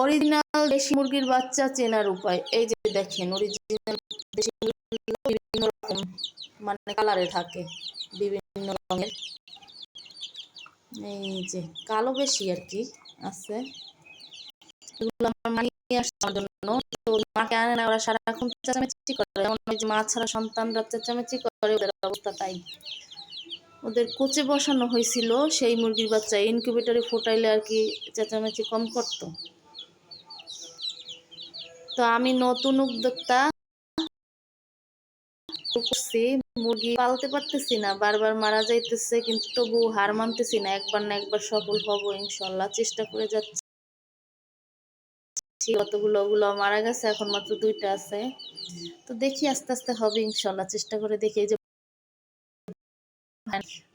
Original দেশি মুরগির বাচ্চা চেনার উপায়, এই যে দেখেন অরিজিনাল দেশি মুরগিগুলো বিভিন্ন রকম মানে কালারে থাকে, বিভিন্ন রঙের। এই যে কালো বেশি আর কি আছে। এগুলো আমার মা নিয়ে আসছে আমার জন্য। তো মাকে আনে না, ওরা সারাক্ষণ চেঁচামেচি করে, যেমন ওই যে মা ছাড়া সন্তানরা চেঁচামেচি করে, ওদের অবস্থা তাই। ওদের কোচে বসানো হয়েছিল সেই মুরগির বাচ্চা, ইনকিউবেটরে ফোটাইলে আর কি চেঁচামেচি কম করতো। তো আমি নতুন উদ্যোক্তা করছি, মুরগি পালতে পারতেছি না, বারবার মারা যাইতেছে, কিন্তু তবু হার মানতেছি না, একবার না একবার সফল হব ইনশাল্লাহ, চেষ্টা করে যাচ্ছি। কতগুলো ওগুলো মারা গেছে, এখন মাত্র 2টা আছে। তো দেখি আস্তে আস্তে হবে ইনশাল্লাহ, চেষ্টা করে দেখি। এই যে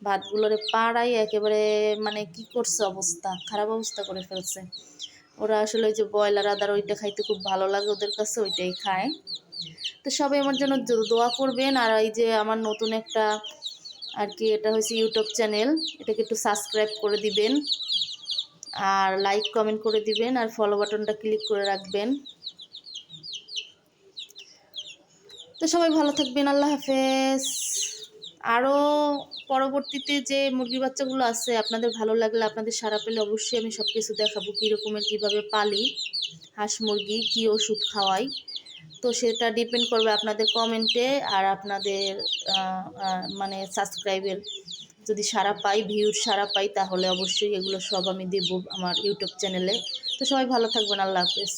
ভাতগুলোরে পাড়াই একেবারে মানে কি করছে, অবস্থা খারাপ অবস্থা করে ফেলছে। ওরা আসলে ওই যে ব্রয়লার আদার ওইটা খাইতে খুব ভালো লাগে ওদের কাছে, ওইটাই খায়। তো সবাই আমার জন্য দোয়া করবেন। আর এই যে আমার নতুন একটা আর কি, এটা হচ্ছে ইউটিউব চ্যানেল, এটাকে একটু সাবস্ক্রাইব করে দিবেন, আর লাইক কমেন্ট করে দিবেন, আর ফলো বাটনটা ক্লিক করে রাখবেন। তো সবাই ভালো থাকবেন, আল্লাহ হাফেজ। আরও পরবর্তীতে যে মুরগির বাচ্চাগুলো আছে আপনাদের ভালো লাগলে, আপনাদের সাড়া পেলে অবশ্যই আমি সব কিছু দেখাবো, কীরকমের কীভাবে পালি হাঁস মুরগি, কী ওষুধ খাওয়াই। তো সেটা ডিপেন্ড করবে আপনাদের কমেন্টে, আর আপনাদের মানে সাবস্ক্রাইবের যদি সাড়া পাই, ভিউর সাড়া পাই, তাহলে অবশ্যই এগুলো সব আমি দেবো আমার ইউটিউব চ্যানেলে। তো সবাই ভালো থাকবেন, আল্লাহ হাফেজ।